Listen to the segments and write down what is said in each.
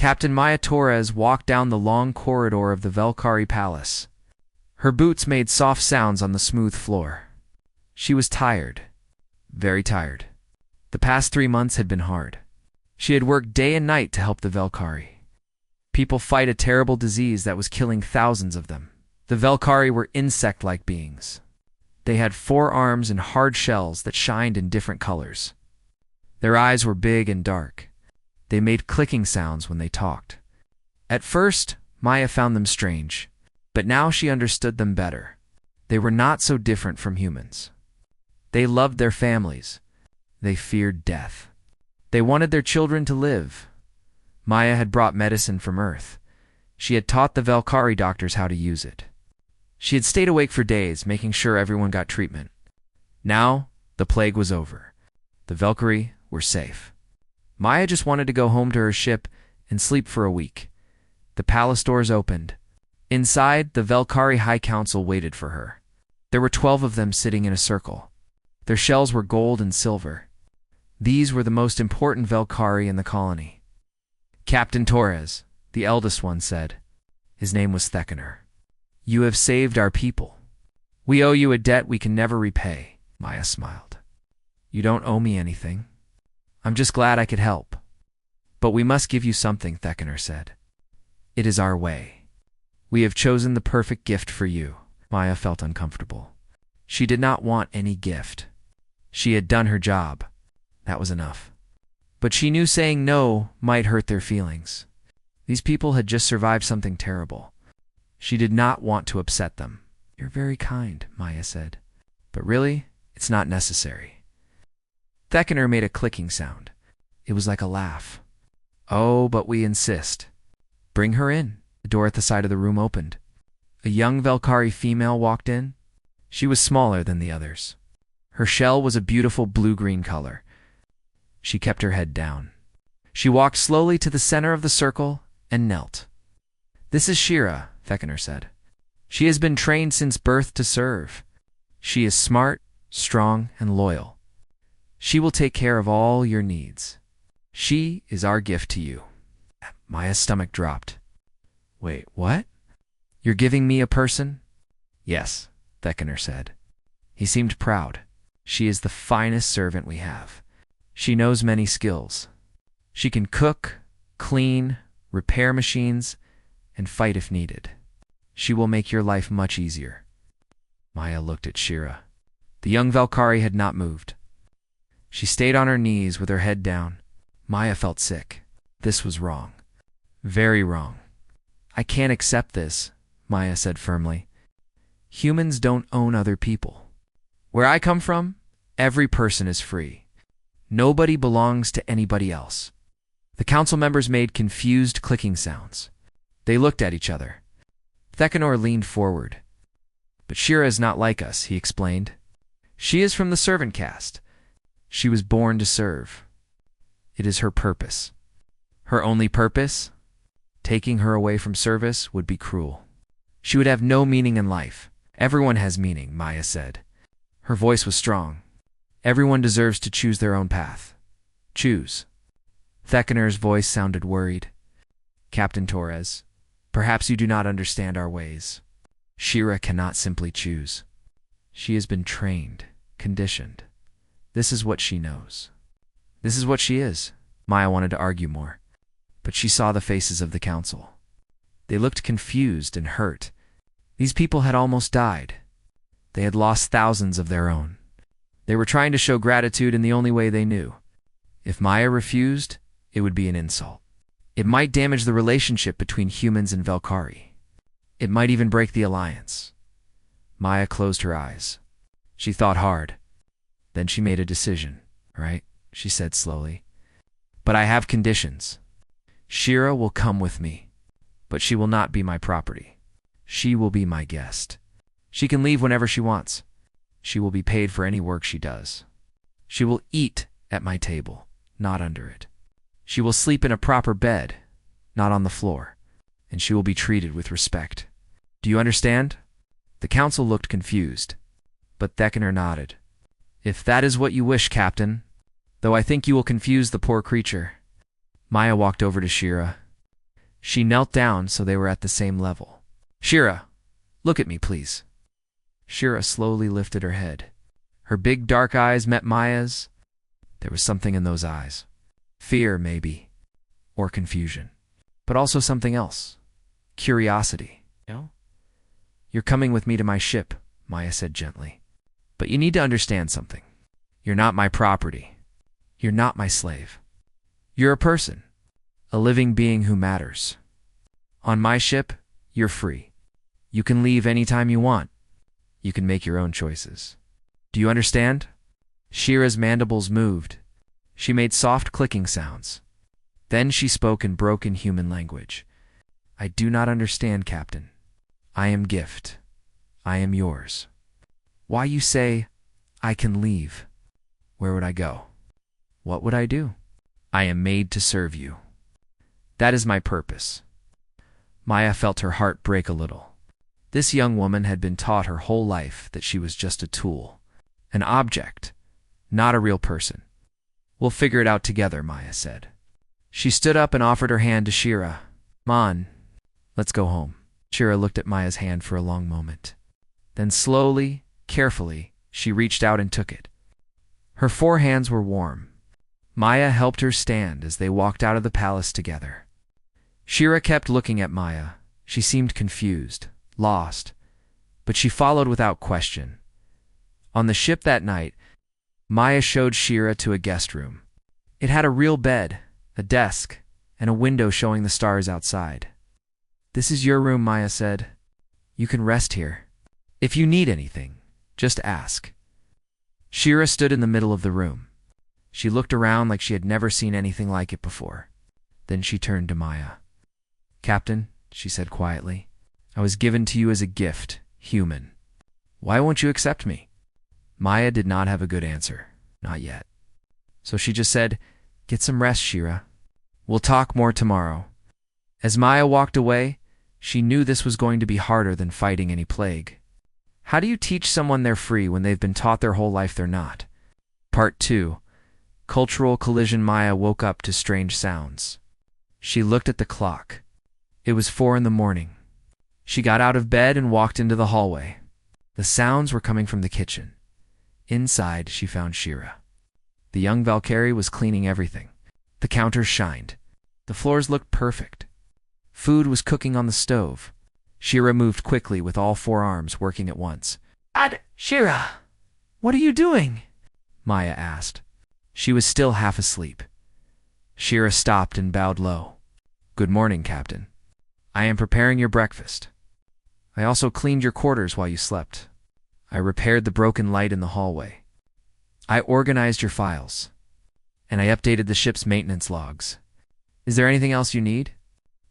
Captain Maya Torres walked down the long corridor of the Velkari Palace. Her boots made soft sounds on the smooth floor. She was tired, very tired. The past 3 months had been hard. She had worked day and night to help the Velkari. People fight a terrible disease that was killing thousands of them. The Velkari were insect-like beings. They had 4 arms and hard shells that shined in different colors. Their eyes were big and dark. They made clicking sounds when they talked. At first, Maya found them strange, but now she understood them better. They were not so different from humans. They loved their families. They feared death. They wanted their children to live. Maya had brought medicine from Earth. She had taught the Velkari doctors how to use it. She had stayed awake for days, making sure everyone got treatment. Now, the plague was over. The Velkari were safe. Maya just wanted to go home to her ship and sleep for a week. The palace doors opened. Inside, the Velkari High Council waited for her. There were 12 of them sitting in a circle. Their shells were gold and silver. These were the most important Velkari in the colony. Captain Torres, the eldest one, said. His name was Theckener. You have saved our people. We owe you a debt we can never repay, Maya smiled. You don't owe me anything. I'm just glad I could help. But we must give you something, Theckener said. It is our way. We have chosen the perfect gift for you. Maya felt uncomfortable. She did not want any gift. She had done her job. That was enough. But she knew saying no might hurt their feelings. These people had just survived something terrible. She did not want to upset them. You're very kind, Maya said. But really, it's not necessary. Theckener made a clicking sound. It was like a laugh. Oh, but we insist. Bring her in. The door at the side of the room opened. A young Velkari female walked in. She was smaller than the others. Her shell was a beautiful blue-green color. She kept her head down. She walked slowly to the center of the circle and knelt. This is Shira, Theckener said. She has been trained since birth to serve. She is smart, strong, and loyal. She will take care of all your needs. She is our gift to you. Maya's stomach dropped. Wait, what? You're giving me a person? Yes, Theckener said. He seemed proud. She is the finest servant we have. She knows many skills. She can cook, clean, repair machines, and fight if needed. She will make your life much easier. Maya looked at Shira. The young Velkari had not moved. She stayed on her knees with her head down. Maya felt sick. This was wrong. Very wrong. I can't accept this, Maya said firmly. Humans don't own other people. Where I come from, every person is free. Nobody belongs to anybody else. The council members made confused clicking sounds. They looked at each other. Theckenor leaned forward. But Shira is not like us, he explained. She is from the servant caste. She was born to serve. It is her purpose. Her only purpose? Taking her away from service would be cruel. She would have no meaning in life. Everyone has meaning, Maya said. Her voice was strong. Everyone deserves to choose their own path. Choose. Theckener's voice sounded worried. Captain Torres, perhaps you do not understand our ways. Shira cannot simply choose. She has been trained, conditioned. This is what she knows. This is what she is. Maya wanted to argue more, but she saw the faces of the council. They looked confused and hurt. These people had almost died. They had lost thousands of their own. They were trying to show gratitude in the only way they knew. If Maya refused, it would be an insult. It might damage the relationship between humans and Velkari. It might even break the alliance. Maya closed her eyes. She thought hard. Then she made a decision. Right, she said slowly. But I have conditions. Shira will come with me, but she will not be my property. She will be my guest. She can leave whenever she wants. She will be paid for any work she does. She will eat at my table, not under it. She will sleep in a proper bed, not on the floor, and she will be treated with respect. Do you understand? The council looked confused, but Theckener nodded. If that is what you wish, Captain, though I think you will confuse the poor creature. Maya walked over to Shira. She knelt down so they were at the same level. Shira, look at me, please. Shira slowly lifted her head. Her big dark eyes met Maya's. There was something in those eyes. Fear, maybe, or confusion, but also something else. Curiosity. You're coming with me to my ship, Maya said gently. But you need to understand something. You're not my property. You're not my slave. You're a person, a living being who matters. On my ship, you're free. You can leave anytime you want. You can make your own choices. Do you understand? Shira's mandibles moved. She made soft clicking sounds. Then she spoke in broken human language. I do not understand, Captain. I am gift. I am yours. Why you say, I can leave? Where would I go? What would I do? I am made to serve you. That is my purpose. Maya felt her heart break a little. This young woman had been taught her whole life that she was just a tool, an object, not a real person. We'll figure it out together, Maya said. She stood up and offered her hand to Shira. Come on, let's go home. Shira looked at Maya's hand for a long moment. Then slowly, carefully, she reached out and took it. Her 4 hands were warm. Maya helped her stand as they walked out of the palace together. Shira kept looking at Maya. She seemed confused, lost, but she followed without question. On the ship that night, Maya showed Shira to a guest room. It had a real bed, a desk, and a window showing the stars outside. This is your room, Maya said. You can rest here. If you need anything, just ask. Shira stood in the middle of the room. She looked around like she had never seen anything like it before. Then she turned to Maya. Captain, she said quietly, I was given to you as a gift, human. Why won't you accept me? Maya did not have a good answer, not yet. So she just said, Get some rest, Shira. We'll talk more tomorrow. As Maya walked away, she knew this was going to be harder than fighting any plague. How do you teach someone they're free when they've been taught their whole life they're not? Part 2. Cultural collision. Maya woke up to strange sounds. She looked at the clock. It was 4 in the morning. She got out of bed and walked into the hallway. The sounds were coming from the kitchen. Inside, she found Shira. The young Valkyrie was cleaning everything. The counters shined. The floors looked perfect. Food was cooking on the stove. Shira moved quickly with all 4 arms working at once. Shira, what are you doing? Maya asked. She was still half asleep. Shira stopped and bowed low. Good morning, Captain. I am preparing your breakfast. I also cleaned your quarters while you slept. I repaired the broken light in the hallway. I organized your files. And I updated the ship's maintenance logs. Is there anything else you need?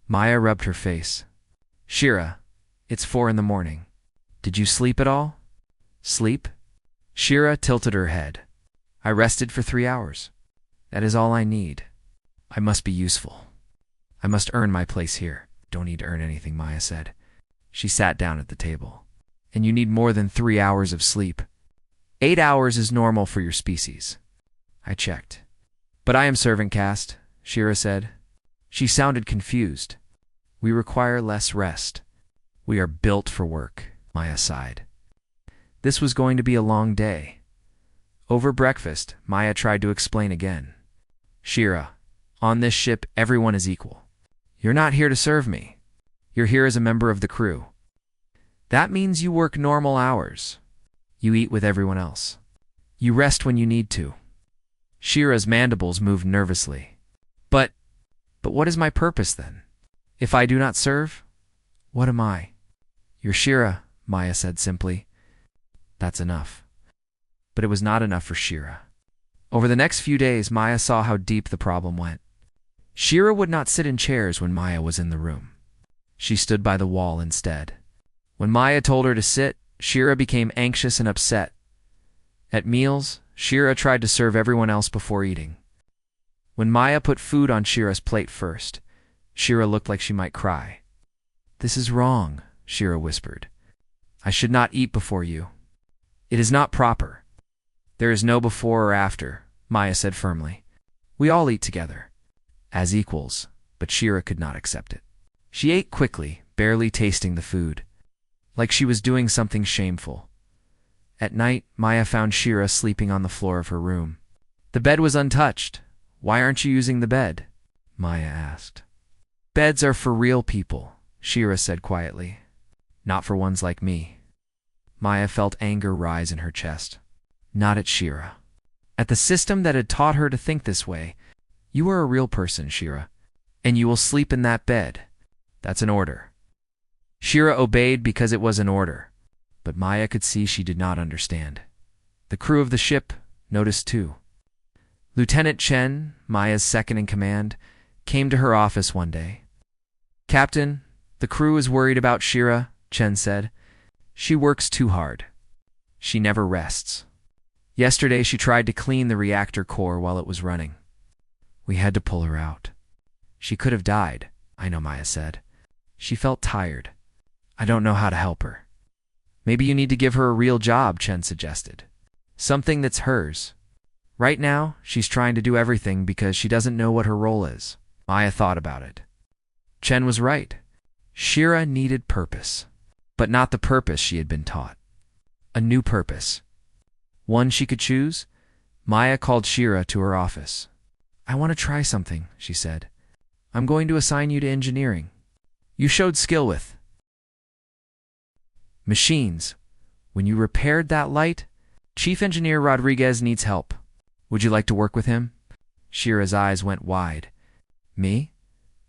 Maya rubbed her face. Shira, it's 4 in the morning. Did you sleep at all? Sleep? Shira tilted her head. I rested for 3 hours. That is all I need. I must be useful. I must earn my place here. Don't need to earn anything, Maya said. She sat down at the table. And you need more than 3 hours of sleep. 8 hours is normal for your species. I checked. But I am servant caste, Shira said. She sounded confused. We require less rest. We are built for work, Maya sighed. This was going to be a long day. Over breakfast, Maya tried to explain again. Shira, on this ship, everyone is equal. You're not here to serve me. You're here as a member of the crew. That means you work normal hours. You eat with everyone else. You rest when you need to. Shira's mandibles moved nervously. But what is my purpose then? If I do not serve, what am I? You're Shira, Maya said simply. That's enough. But it was not enough for Shira. Over the next few days, Maya saw how deep the problem went. Shira would not sit in chairs when Maya was in the room. She stood by the wall instead. When Maya told her to sit, Shira became anxious and upset. At meals, Shira tried to serve everyone else before eating. When Maya put food on Shira's plate first, Shira looked like she might cry. This is wrong, Shira whispered. I should not eat before you. It is not proper. There is no before or after, Maya said firmly. We all eat together, as equals, but Shira could not accept it. She ate quickly, barely tasting the food, like she was doing something shameful. At night, Maya found Shira sleeping on the floor of her room. The bed was untouched. Why aren't you using the bed? Maya asked. Beds are for real people, Shira said quietly. Not for ones like me. Maya felt anger rise in her chest. Not at Shira. At the system that had taught her to think this way. You are a real person, Shira, and you will sleep in that bed. That's an order. Shira obeyed because it was an order, but Maya could see she did not understand. The crew of the ship noticed too. Lieutenant Chen, Maya's second-in-command, came to her office one day. Captain, the crew is worried about Shira, Chen said. She works too hard. She never rests. Yesterday she tried to clean the reactor core while it was running. We had to pull her out. She could have died, I know, Maya said. She felt tired. I don't know how to help her. Maybe you need to give her a real job, Chen suggested. Something that's hers. Right now, she's trying to do everything because she doesn't know what her role is. Maya thought about it. Chen was right. Shira needed purpose, but not the purpose she had been taught. A new purpose. One she could choose. Maya called Shira to her office. I want to try something, she said. I'm going to assign you to engineering. You showed skill with machines. When you repaired that light, Chief Engineer Rodriguez needs help. Would you like to work with him? Shira's eyes went wide. Me?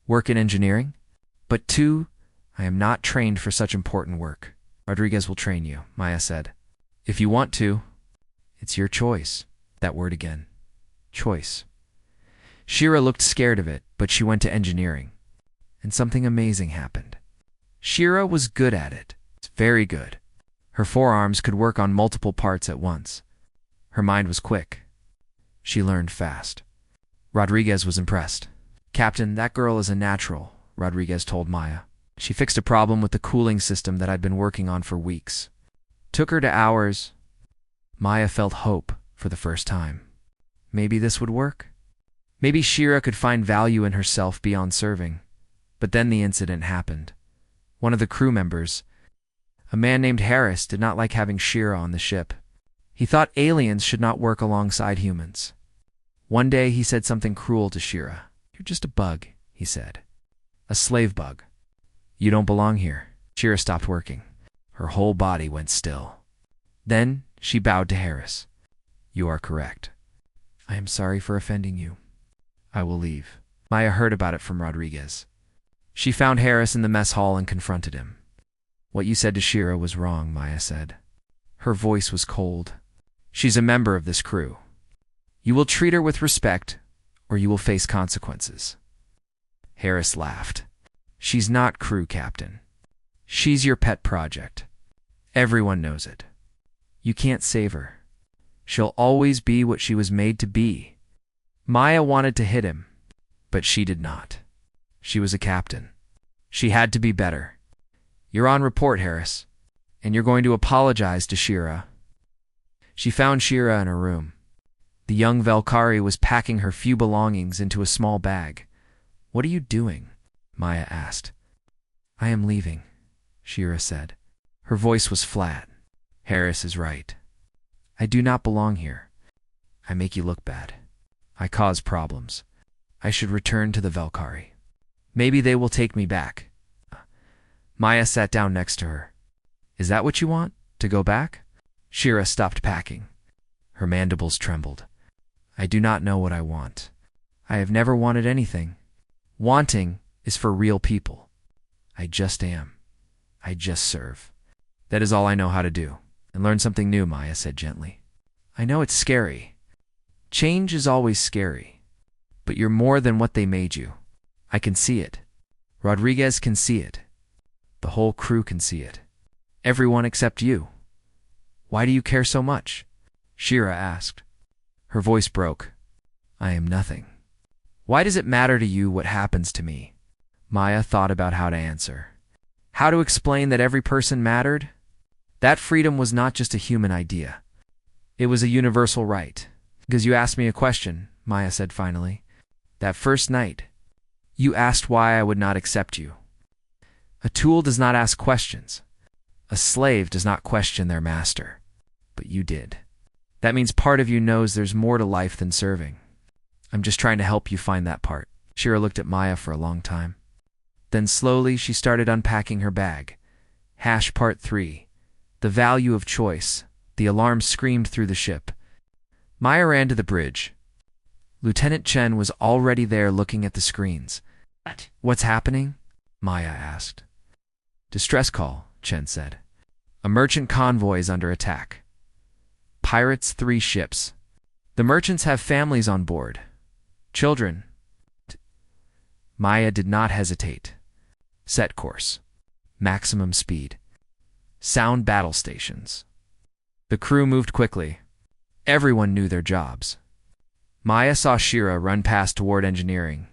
Work in engineering? But I am not trained for such important work. Rodriguez will train you, Maya said. If you want to. It's your choice. That word again. Choice. Shira looked scared of it, but she went to engineering. And something amazing happened. Shira was good at it. Very good. Her forearms could work on multiple parts at once. Her mind was quick. She learned fast. Rodriguez was impressed. Captain, that girl is a natural, Rodriguez told Maya. She fixed a problem with the cooling system that I'd been working on for weeks. Took her to hours. Maya felt hope for the first time. Maybe this would work? Maybe Shira could find value in herself beyond serving. But then the incident happened. One of the crew members, a man named Harris, did not like having Shira on the ship. He thought aliens should not work alongside humans. One day he said something cruel to Shira. You're just a bug, he said. A slave bug. You don't belong here. Shira stopped working. Her whole body went still. Then she bowed to Harris. You are correct. I am sorry for offending you. I will leave. Maya heard about it from Rodriguez. She found Harris in the mess hall and confronted him. What you said to Shira was wrong, Maya said. Her voice was cold. She's a member of this crew. You will treat her with respect, or you will face consequences. Harris laughed. She's not crew captain. She's your pet project. Everyone knows it. You can't save her. She'll always be what she was made to be. Maya wanted to hit him, but she did not. She was a captain. She had to be better. You're on report, Harris, and you're going to apologize to Shira. She found Shira in her room. The young Valkyrie was packing her few belongings into a small bag. What are you doing? Maya asked. I am leaving, Shira said. Her voice was flat. Harris is right. I do not belong here. I make you look bad. I cause problems. I should return to the Valkyrie. Maybe they will take me back. Maya sat down next to her. Is that what you want? To go back? Shira stopped packing. Her mandibles trembled. I do not know what I want. I have never wanted anything. Wanting is for real people. I just am. I just serve. That is all I know how to do. And learn something new, Maya said gently. I know it's scary. Change is always scary. But you're more than what they made you. I can see it. Rodriguez can see it. The whole crew can see it. Everyone except you. Why do you care so much? Shira asked. Her voice broke. I am nothing. Why does it matter to you what happens to me? Maya thought about how to answer. How to explain that every person mattered? That freedom was not just a human idea. It was a universal right. Because you asked me a question, Maya said finally. That first night, you asked why I would not accept you. A tool does not ask questions. A slave does not question their master. But you did. That means part of you knows there's more to life than serving. I'm just trying to help you find that part. Shira looked at Maya for a long time. Then slowly she started unpacking her bag. Hash Part 3. The value of choice. The alarm screamed through the ship. Maya ran to the bridge. Lieutenant Chen was already there looking at the screens. What's happening? Maya asked. Distress call, Chen said. A merchant convoy is under attack. Pirates 3 ships. The merchants have families on board. Children. Maya did not hesitate. Set course. Maximum speed. Sound battle stations. The crew moved quickly. Everyone knew their jobs. Maya saw Shira run past toward engineering.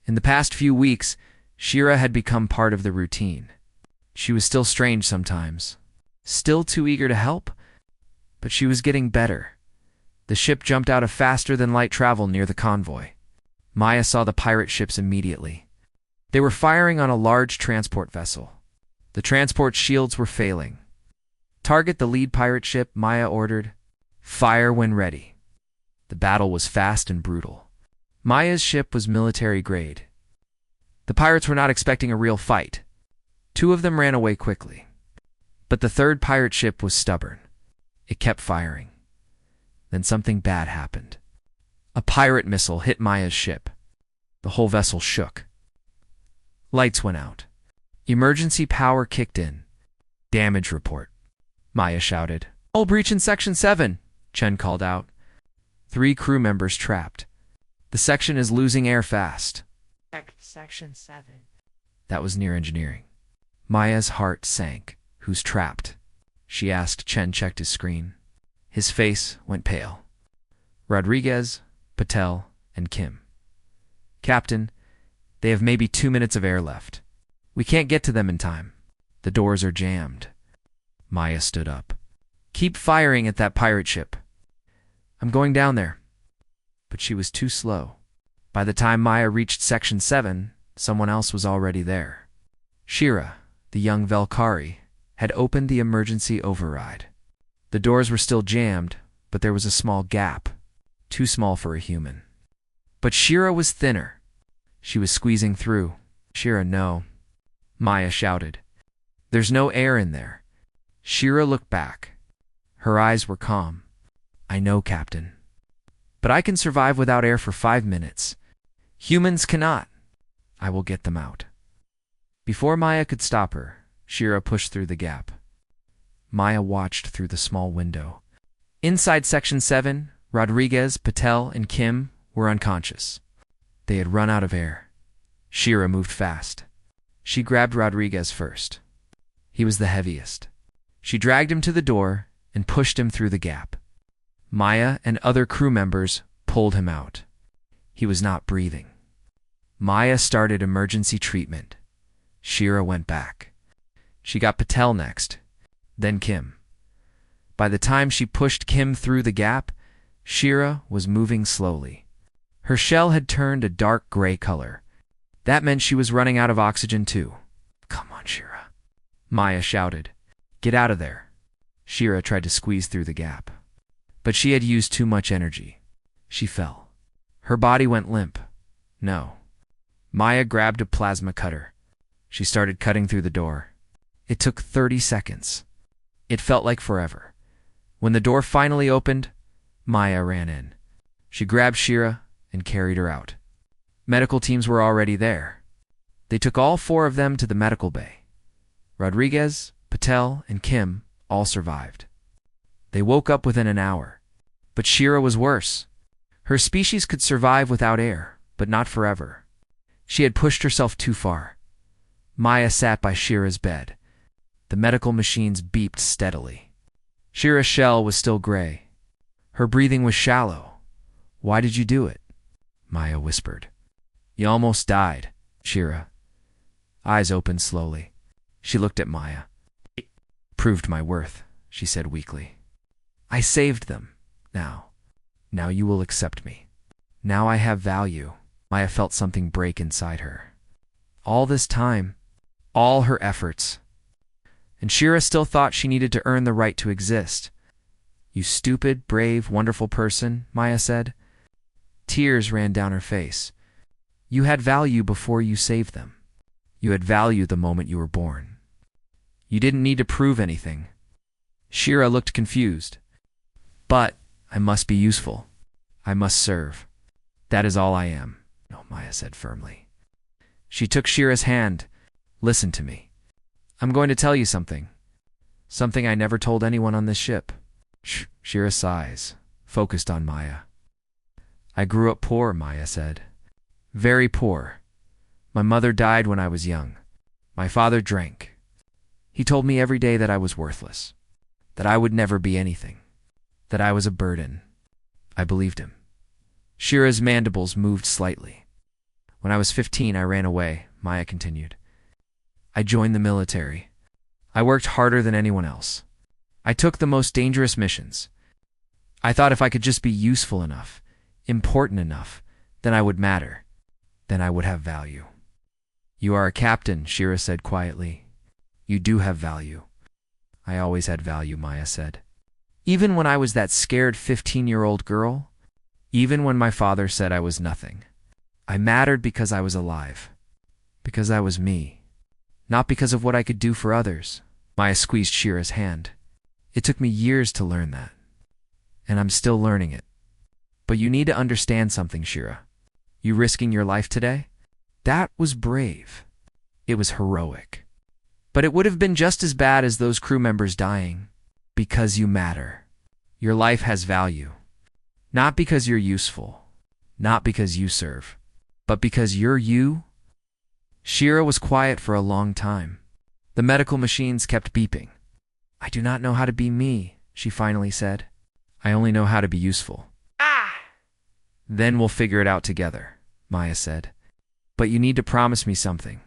In the past few weeks, Shira had become part of the routine. She was still strange sometimes, still too eager to help, but she was getting better. The ship jumped out of faster-than-light travel near the convoy. Maya saw the pirate ships immediately. They were firing on a large transport vessel. The transport shields were failing. Target the lead pirate ship, Maya ordered. Fire when ready. The battle was fast and brutal. Maya's ship was military grade. The pirates were not expecting a real fight. 2 of them ran away quickly. But the 3rd pirate ship was stubborn. It kept firing. Then something bad happened. A pirate missile hit Maya's ship. The whole vessel shook. Lights went out. Emergency power kicked in. Damage report. Maya shouted. Hull breach in Section 7, Chen called out. 3 crew members trapped. The section is losing air fast. Section 7. That was near engineering. Maya's heart sank. Who's trapped? She asked. Chen checked his screen. His face went pale. Rodriguez, Patel, and Kim. Captain, they have maybe 2 minutes of air left. We can't get to them in time. The doors are jammed. Maya stood up. Keep firing at that pirate ship. I'm going down there. But she was too slow. By the time Maya reached Section 7, someone else was already there. Shira, the young Valkyrie, had opened the emergency override. The doors were still jammed, but there was a small gap. Too small for a human. But Shira was thinner. She was squeezing through. Shira, no. Maya shouted. There's no air in there. Shira looked back. Her eyes were calm. I know, Captain. But I can survive without air for 5 minutes. Humans cannot. I will get them out. Before Maya could stop her, Shira pushed through the gap. Maya watched through the small window. Inside Section 7, Rodriguez, Patel, and Kim were unconscious. They had run out of air. Shira moved fast. She grabbed Rodriguez first. He was the heaviest. She dragged him to the door and pushed him through the gap. Maya and other crew members pulled him out. He was not breathing. Maya started emergency treatment. Shira went back. She got Patel next, then Kim. By the time she pushed Kim through the gap, Shira was moving slowly. Her shell had turned a dark gray color. That meant she was running out of oxygen too. Come on, Shira. Maya shouted. Get out of there. Shira tried to squeeze through the gap. But she had used too much energy. She fell. Her body went limp. No. Maya grabbed a plasma cutter. She started cutting through the door. It took 30 seconds. It felt like forever. When the door finally opened, Maya ran in. She grabbed Shira and carried her out. Medical teams were already there. They took all 4 of them to the medical bay. Rodriguez, Patel, and Kim all survived. They woke up within an hour. But Shira was worse. Her species could survive without air, but not forever. She had pushed herself too far. Maya sat by Shira's bed. The medical machines beeped steadily. Shira's shell was still gray. Her breathing was shallow. Why did you do it? Maya whispered. You almost died, Shira. Eyes opened slowly. She looked at Maya. Proved my worth, she said weakly. I saved them. Now you will accept me. Now I have value. Maya felt something break inside her. All this time, All her efforts. And Shira still thought she needed to earn the right to exist. You stupid, brave, wonderful person, Maya said. Tears ran down her face. You had value before you saved them. You had value the moment you were born. You didn't need to prove anything. Shira looked confused. But I must be useful. I must serve. That is all I am, no, Maya said firmly. She took Shira's hand. Listen to me. I'm going to tell you something. Something I never told anyone on this ship. Shira sighs, focused on Maya. I grew up poor, Maya said. Very poor. My mother died when I was young. My father drank. He told me every day that I was worthless, that I would never be anything, that I was a burden. I believed him. Shira's mandibles moved slightly. When I was 15, I ran away, Maya continued. I joined the military. I worked harder than anyone else. I took the most dangerous missions. I thought if I could just be useful enough, important enough, then I would matter. Then I would have value. You are a captain, Shira said quietly. You do have value. I always had value, Maya said. Even when I was that scared 15-year-old girl, even when my father said I was nothing, I mattered because I was alive, because I was me, not because of what I could do for others. Maya squeezed Shira's hand. It took me years to learn that, and I'm still learning it. But you need to understand something, Shira. You risking your life today? That was brave. It was heroic. But it would have been just as bad as those crew members dying. Because you matter. Your life has value. Not because you're useful. Not because you serve. But because you're you. Shira was quiet for a long time. The medical machines kept beeping. I do not know how to be me, she finally said. I only know how to be useful. Then we'll figure it out together, Maya said. But you need to promise me something.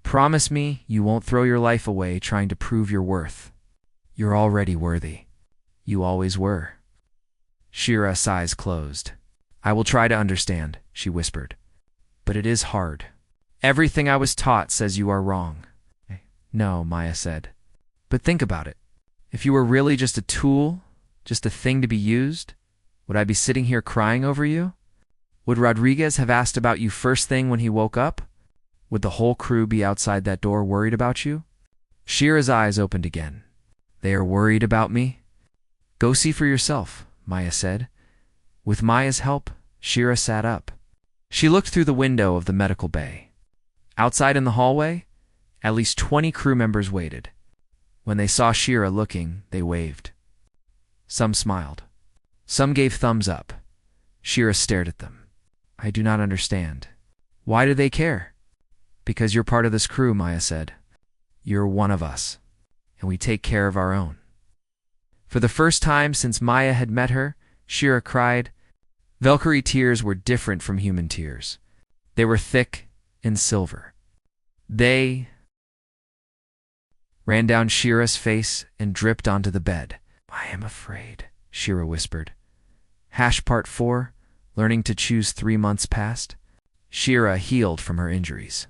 Promise me you won't throw your life away trying to prove your worth. You're already worthy. You always were. Shira's eyes closed. I will try to understand, she whispered. But it is hard. Everything I was taught says you are wrong. No, Maya said. But think about it. If you were really just a tool, just a thing to be used, would I be sitting here crying over you? Would Rodriguez have asked about you first thing when he woke up? Would the whole crew be outside that door worried about you? Shira's eyes opened again. They are worried about me? Go see for yourself, Maya said. With Maya's help, Shira sat up. She looked through the window of the medical bay. Outside in the hallway, at least 20 crew members waited. When they saw Shira looking, they waved. Some smiled. Some gave thumbs up. Shira stared at them. I do not understand. Why do they care? Because you're part of this crew, Maya said. You're one of us, and we take care of our own. For the first time since Maya had met her, Shira cried. Valkyrie tears were different from human tears. They were thick and silver. They ran down Shira's face and dripped onto the bed. I am afraid, Shira whispered. Part 4, Learning to Choose 3 months passed. Shira healed from her injuries.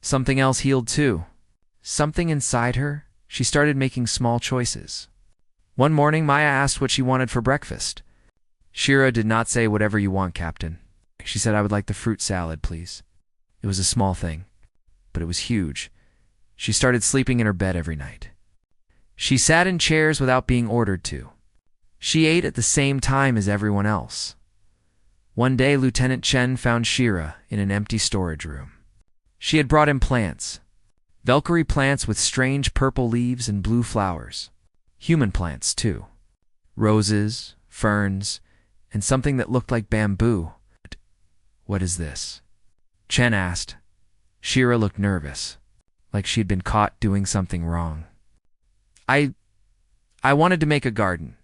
Something else healed too. Something inside her. She started making small choices. One morning, Maya asked what she wanted for breakfast. Shira did not say whatever you want, Captain. She said, I would like the fruit salad, please. It was a small thing, but it was huge. She started sleeping in her bed every night. She sat in chairs without being ordered to. She ate at the same time as everyone else. One day, Lieutenant Chen found Shira in an empty storage room. She had brought him plants. Valkyrie plants with strange purple leaves and blue flowers. Human plants, too. Roses, ferns, and something that looked like bamboo. What is this? Chen asked. Shira looked nervous, like she'd been caught doing something wrong. I wanted to make a garden.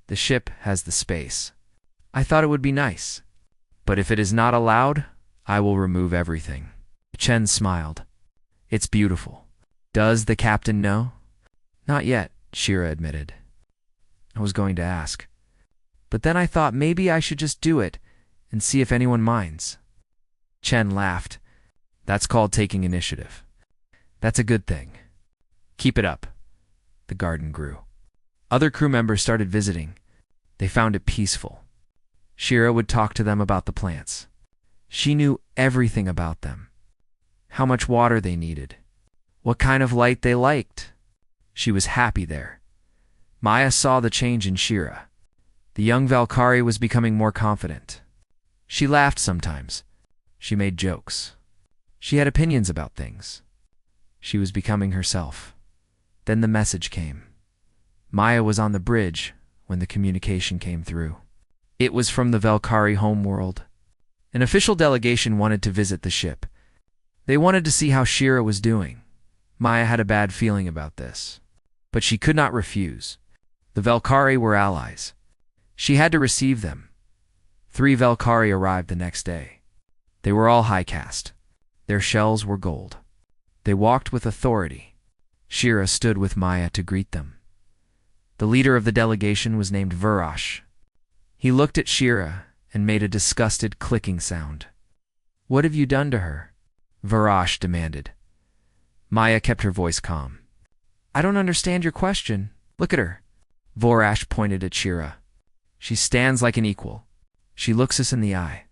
The ship has the space. I thought it would be nice. But if it is not allowed, I will remove everything. Chen smiled. It's beautiful. Does the captain know? Not yet, Shira admitted. I was going to ask. But then I thought maybe I should just do it and see if anyone minds. Chen laughed. That's called taking initiative. That's a good thing. Keep it up. The garden grew. Other crew members started visiting. They found it peaceful. Shira would talk to them about the plants. She knew everything about them. How much water they needed. What kind of light they liked. She was happy there. Maya saw the change in Shira. The young Valkyrie was becoming more confident. She laughed sometimes. She made jokes. She had opinions about things. She was becoming herself. Then the message came. Maya was on the bridge when the communication came through. It was from the Valkyrie homeworld. An official delegation wanted to visit the ship. They wanted to see how Shira was doing. Maya had a bad feeling about this, but she could not refuse. The Valkyrie were allies. She had to receive them. 3 Valkyrie arrived the next day. They were all high caste. Their shells were gold. They walked with authority. Shira stood with Maya to greet them. The leader of the delegation was named Varash. He looked at Shira and made a disgusted clicking sound. "What have you done to her?" Varash demanded. Maya kept her voice calm. "I don't understand your question. Look at her." Varash pointed at Shira. "She stands like an equal. She looks us in the eye.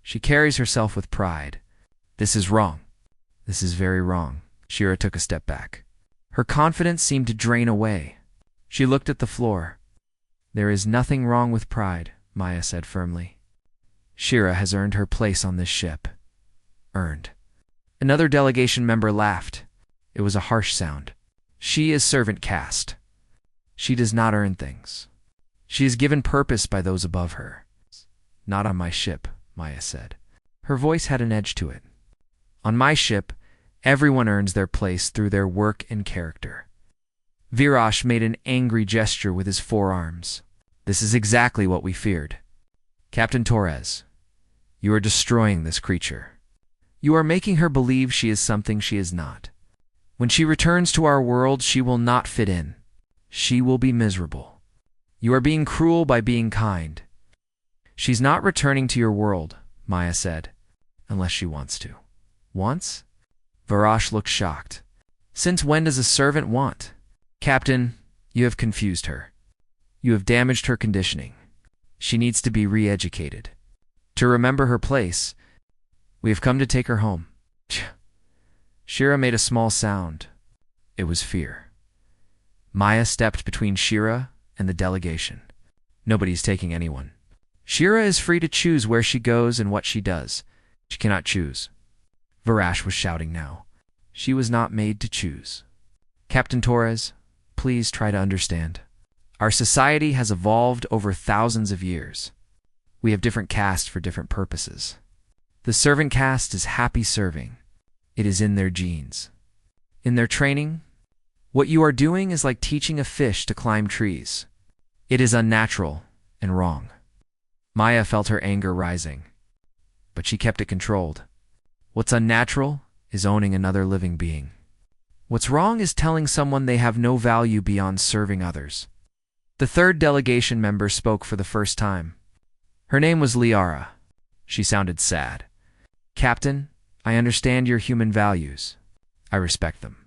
She carries herself with pride. This is wrong. This is very wrong." Shira took a step back. Her confidence seemed to drain away. She looked at the floor. "There is nothing wrong with pride," Maya said firmly. "Shira has earned her place on this ship." Earned. Another delegation member laughed. It was a harsh sound. "She is servant caste. She does not earn things. She is given purpose by those above her." "Not on my ship," Maya said. Her voice had an edge to it. "On my ship, everyone earns their place through their work and character." Virash made an angry gesture with his forearms. "This is exactly what we feared. Captain Torres, you are destroying this creature. You are making her believe she is something she is not. When she returns to our world, she will not fit in. She will be miserable. You are being cruel by being kind." "She's not returning to your world," Maya said, "unless she wants to." "Wants?" Varash looked shocked. "Since when does a servant want?" "Captain, you have confused her. You have damaged her conditioning. She needs to be re-educated. To remember her place, we have come to take her home." Shira made a small sound. It was fear. Maya stepped between Shira and the delegation. "Nobody's taking anyone. Shira is free to choose where she goes and what she does. She cannot choose." Varash was shouting now. "She was not made to choose. Captain Torres, please try to understand. Our society has evolved over thousands of years. We have different castes for different purposes. The servant caste is happy serving. It is in their genes. In their training, what you are doing is like teaching a fish to climb trees. It is unnatural and wrong." Maya felt her anger rising, but she kept it controlled. What's unnatural is owning another living being. What's wrong is telling someone they have no value beyond serving others. The 3rd delegation member spoke for the first time. Her name was Liara. She sounded sad. "Captain, I understand your human values. I respect them.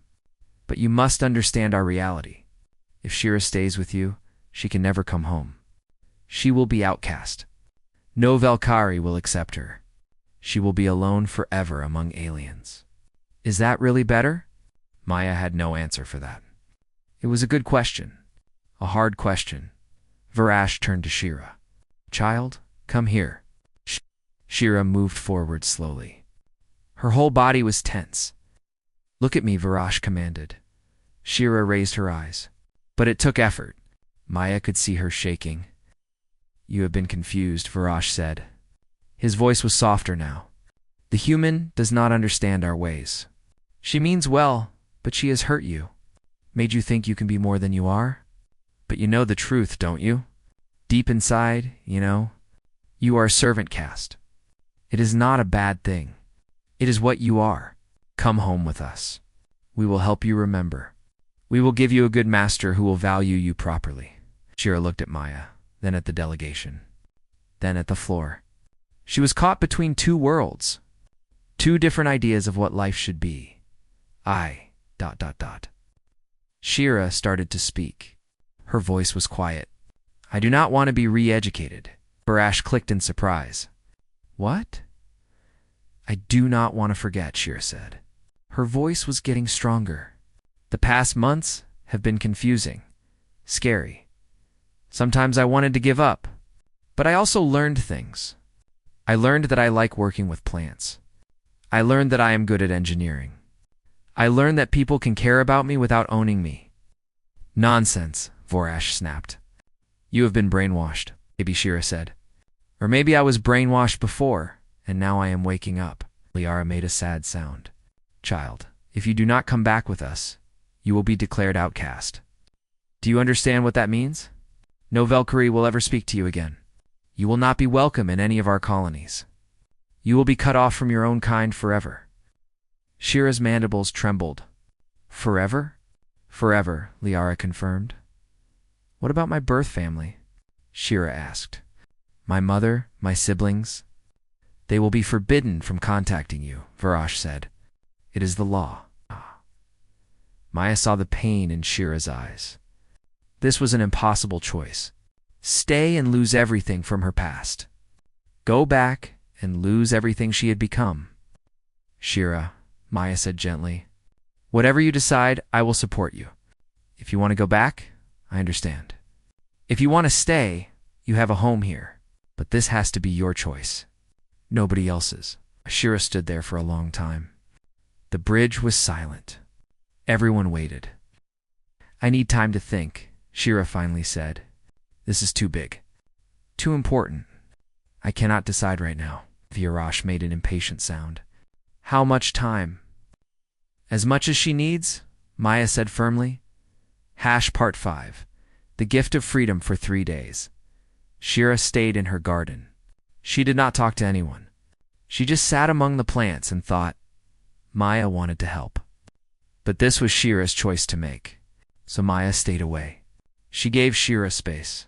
But you must understand our reality. If Shira stays with you, she can never come home. She will be outcast. No Valkyrie will accept her. She will be alone forever among aliens." "Is that really better?" Maya had no answer for that. It was a good question. A hard question. Varash turned to Shira. "Child, come here." Shira moved forward slowly. Her whole body was tense. "Look at me," Varash commanded. Shira raised her eyes. But it took effort. Maya could see her shaking. "You have been confused," Varash said. His voice was softer now. "The human does not understand our ways. She means well, but she has hurt you. Made you think you can be more than you are? But you know the truth, don't you? Deep inside, you know. You are a servant caste. It is not a bad thing. It is what you are. Come home with us. We will help you remember. We will give you a good master who will value you properly." Shira looked at Maya, then at the delegation, then at the floor. She was caught between 2 worlds, 2 different ideas of what life should be. I Shira started to speak. Her voice was quiet. I do not want to be re-educated. Barash clicked in surprise. What? I do not want to forget, Shira said. Her voice was getting stronger. The past months have been confusing, scary. Sometimes I wanted to give up, but I also learned things. I learned that I like working with plants. I learned that I am good at engineering. I learned that people can care about me without owning me. Nonsense, Vorash snapped. You have been brainwashed, maybe Shira said. Or maybe I was brainwashed before, and now I am waking up. Liara made a sad sound. Child, if you do not come back with us, you will be declared outcast. Do you understand what that means? No Valkyrie will ever speak to you again. You will not be welcome in any of our colonies. You will be cut off from your own kind forever. Shira's mandibles trembled. Forever? Forever, Liara confirmed. What about my birth family? Shira asked. My mother, my siblings? They will be forbidden from contacting you, Varash said. It is the law. Maya saw the pain in Shira's eyes. This was an impossible choice. Stay and lose everything from her past. Go back and lose everything she had become. Shira, Maya said gently, whatever you decide, I will support you. If you want to go back, I understand. If you want to stay, you have a home here. But this has to be your choice. Nobody else's. Shira stood there for a long time. The bridge was silent. Everyone waited. I need time to think, Shira finally said. This is too big. Too important. I cannot decide right now. Virash made an impatient sound. How much time? As much as she needs, Maya said firmly. Part 5. The gift of freedom for 3 days. Shira stayed in her garden. She did not talk to anyone. She just sat among the plants and thought. Maya wanted to help. But this was Shira's choice to make. So Maya stayed away. She gave Shira space.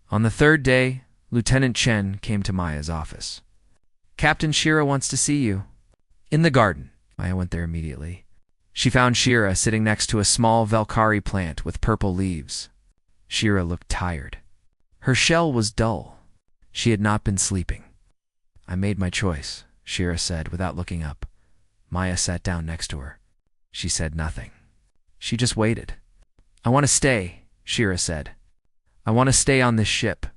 On the 3rd day, Lieutenant Chen came to Maya's office. Captain Shira wants to see you. In the garden. Maya went there immediately. She found Shira sitting next to a small Valkyrie plant with purple leaves. Shira looked tired. Her shell was dull. She had not been sleeping. I made my choice, Shira said without looking up. Maya sat down next to her. She said nothing. She just waited. I want to stay, Shira said. I want to stay on this ship.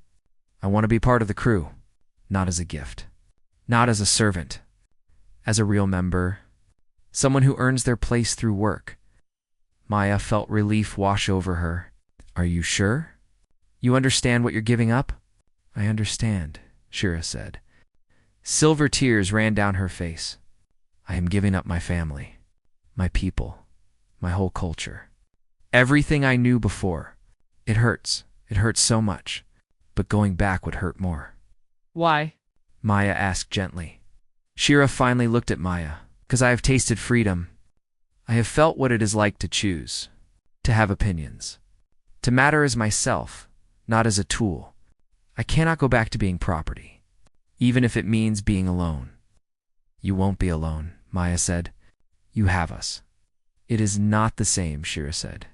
I want to be part of the crew, not as a gift, not as a servant, as a real member, someone who earns their place through work. Maya felt relief wash over her. Are you sure? You understand what you're giving up? I understand, Shira said. Silver tears ran down her face. I am giving up my family, my people, my whole culture. Everything I knew before. It hurts. It hurts so much. But going back would hurt more. Why? Maya asked gently. Shira finally looked at Maya. Because I have tasted freedom. I have felt what it is like to choose, to have opinions, to matter as myself, not as a tool. I cannot go back to being property, even if it means being alone. You won't be alone, Maya said. You have us. It is not the same, Shira said.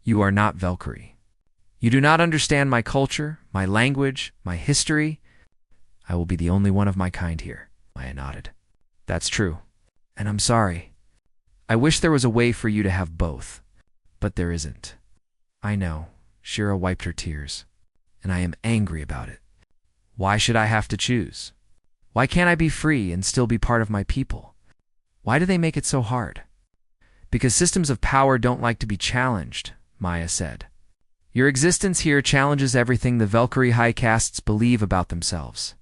You are not Valkyrie. You do not understand my culture, my language, my history. I will be the only one of my kind here. Maya nodded. That's true. And I'm sorry. I wish there was a way for you to have both. But there isn't. I know. Shira wiped her tears. And I am angry about it. Why should I have to choose? Why can't I be free and still be part of my people? Why do they make it so hard? Because systems of power don't like to be challenged, Maya said. Your existence here challenges everything the Valkyrie high castes believe about themselves.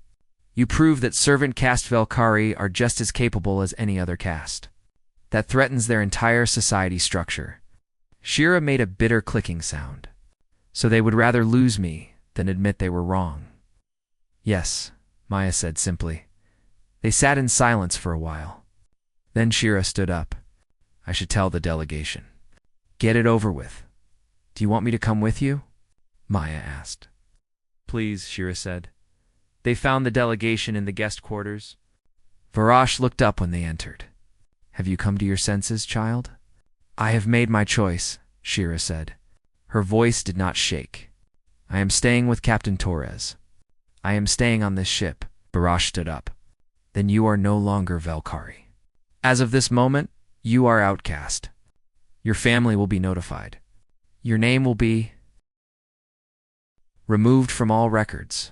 You prove that servant caste Valkyrie are just as capable as any other caste. That threatens their entire society structure. Shira made a bitter clicking sound. So they would rather lose me than admit they were wrong. Yes, Maya said simply. They sat in silence for a while. Then Shira stood up. I should tell the delegation. Get it over with. Do you want me to come with you? Maya asked. Please, Shira said. They found the delegation in the guest quarters. Varash looked up when they entered. Have you come to your senses, child? I have made my choice, Shira said. Her voice did not shake. I am staying with Captain Torres. I am staying on this ship. Barash stood up. Then you are no longer Velkari. As of this moment, you are outcast. Your family will be notified. Your name will be removed from all records.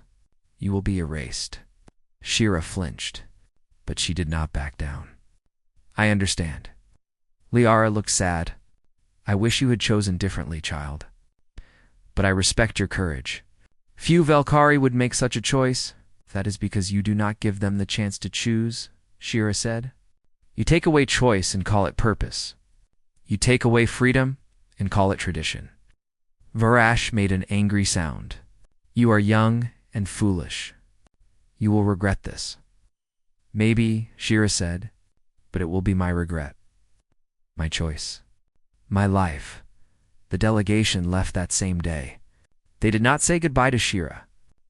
You will be erased. Shira flinched, but she did not back down. I understand. Liara looked sad. I wish you had chosen differently, child. But I respect your courage. Few Velkari would make such a choice. That is because you do not give them the chance to choose, Shira said. You take away choice and call it purpose. You take away freedom and call it tradition. Varash made an angry sound. You are young and foolish. You will regret this. Maybe, Shira said, but it will be my regret. My choice. My life. The delegation left that same day. They did not say goodbye to Shira.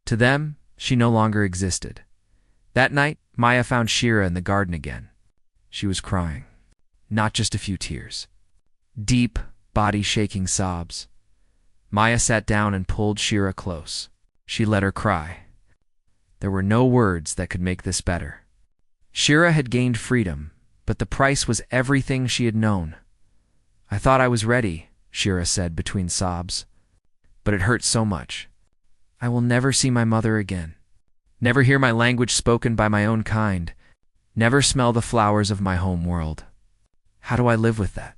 To them, she no longer existed. That night, Maya found Shira in the garden again. She was crying. Not just a few tears. Deep, body-shaking sobs. Maya sat down and pulled Shira close. She let her cry. There were no words that could make this better. Shira had gained freedom, but the price was everything she had known. I thought I was ready, Shira said between sobs. But it hurt so much. I will never see my mother again. Never hear my language spoken by my own kind. Never smell the flowers of my home world. How do I live with that?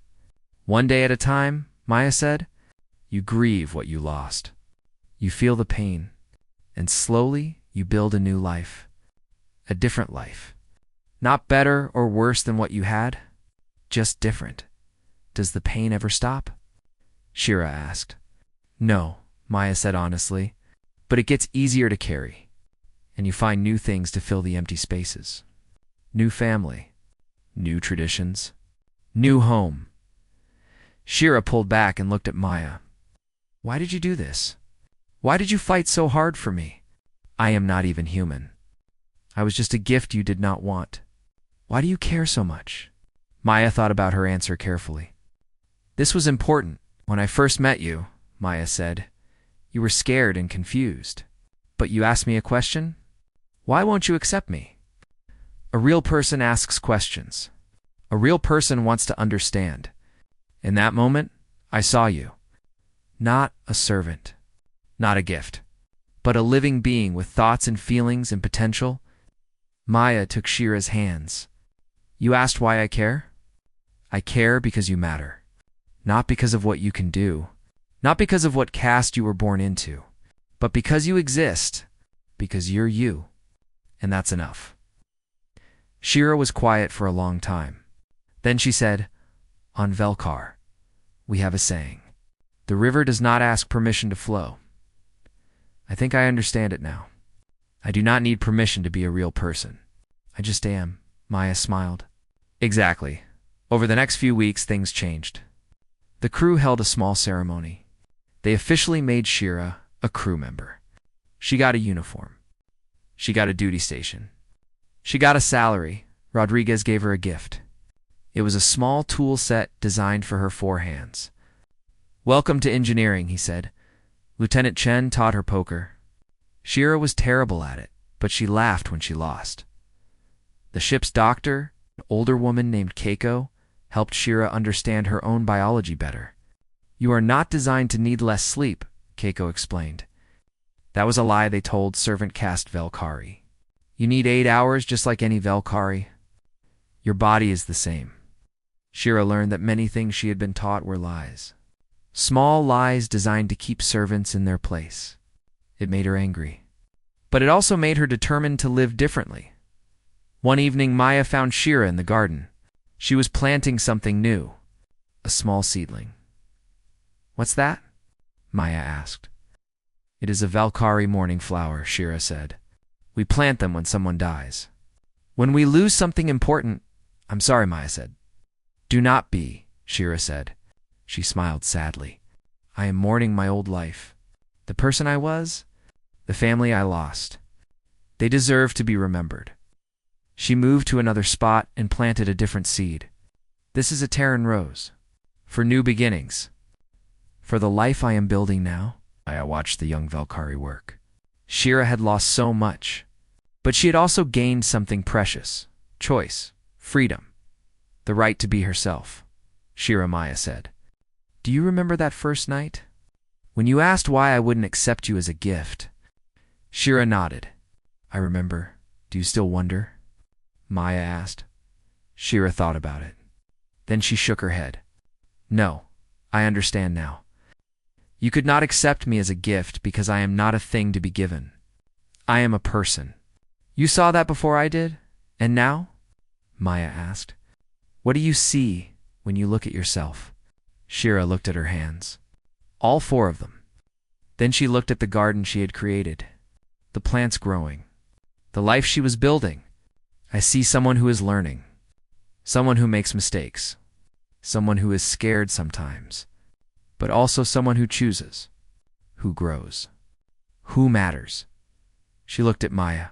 One day at a time, Maya said. You grieve what you lost. You feel the pain. And slowly, you build a new life. A different life. Not better or worse than what you had. Just different. Does the pain ever stop? Shira asked. No, Maya said honestly. But it gets easier to carry. And you find new things to fill the empty spaces. New family. New traditions. New home. Shira pulled back and looked at Maya. Why did you do this? Why did you fight so hard for me? I am not even human. I was just a gift you did not want. Why do you care so much? Maya thought about her answer carefully. This was important. When I first met you, Maya said, you were scared and confused. But you asked me a question? Why won't you accept me? A real person asks questions. A real person wants to understand. In that moment, I saw you. Not a servant. Not a gift. But a living being with thoughts and feelings and potential. Maya took Shira's hands. You asked why I care? I care because you matter. Not because of what you can do. Not because of what caste you were born into. But because you exist. Because you're you. And that's enough. Shira was quiet for a long time. Then she said, on Velkar, we have a saying. The river does not ask permission to flow. I think I understand it now. I do not need permission to be a real person. I just am. Maya smiled. Exactly. Over the next few weeks, things changed. The crew held a small ceremony. They officially made Shira a crew member. She got a uniform. She got a duty station. She got a salary. Rodriguez gave her a gift. It was a small tool set designed for her 4 hands. Welcome to engineering, he said. Lieutenant Chen taught her poker. Shira was terrible at it, but she laughed when she lost. The ship's doctor, an older woman named Keiko, helped Shira understand her own biology better. You are not designed to need less sleep, Keiko explained. That was a lie they told servant caste Velkari. You need 8 hours just like any Velkari. Your body is the same. Shira learned that many things she had been taught were lies. Small lies designed to keep servants in their place. It made her angry. But it also made her determined to live differently. One evening, Maya found Shira in the garden. She was planting something new. A small seedling. What's that? Maya asked. It is a Velkari morning flower, Shira said. We plant them when someone dies. When we lose something important, I'm sorry, Maya said. Do not be, Shira said. She smiled sadly. I am mourning my old life. The person I was, the family I lost. They deserve to be remembered. She moved to another spot and planted a different seed. This is a Terran rose. for new beginnings, for the life I am building now. I watched the young Valkyrie work. Shira had lost so much, but she had also gained something precious: choice, freedom, the right to be herself. Shira, Maya said, "Do you remember that first night? When you asked why I wouldn't accept you as a gift?" Shira nodded. "I remember. Do you still wonder?" Maya asked. Shira thought about it. Then she shook her head. "No, I understand now. You could not accept me as a gift because I am not a thing to be given. I am a person. You saw that before I did? And now?" Maya asked. "What do you see when you look at yourself?" Shira looked at her hands. All 4 of them. Then she looked at the garden she had created, the plants growing, the life she was building. "I see someone who is learning, someone who makes mistakes, someone who is scared sometimes, but also someone who chooses, who grows, who matters." She looked at Maya.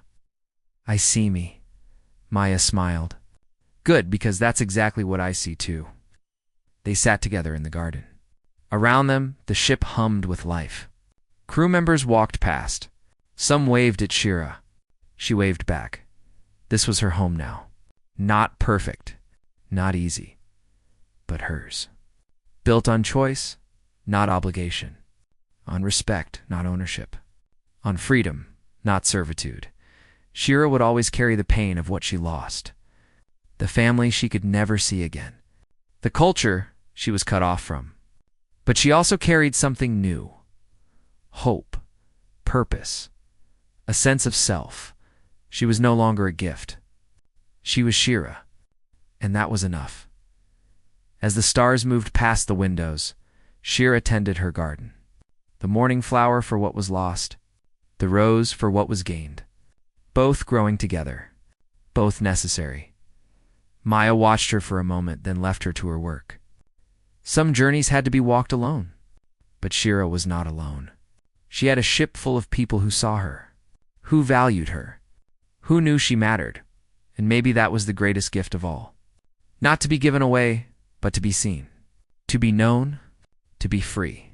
"I see me." Maya smiled. "Good, because that's exactly what I see too." They sat together in the garden. Around them, the ship hummed with life. Crew members walked past. Some waved at Shira. She waved back. This was her home now. Not perfect, not easy, but hers. Built on choice, not obligation. On respect, not ownership. On freedom, not servitude. Shira would always carry the pain of what she lost. The family she could never see again. The culture she was cut off from. But she also carried something new. Hope, purpose, a sense of self. She was no longer a gift. She was Shira, and that was enough. As the stars moved past the windows, Shira tended her garden. The morning flower for what was lost, the rose for what was gained. Both growing together, both necessary. Maya watched her for a moment, then left her to her work. Some journeys had to be walked alone, but Shira was not alone. She had a ship full of people who saw her, who valued her, who knew she mattered, and maybe that was the greatest gift of all. Not to be given away, but to be seen, to be known, to be free.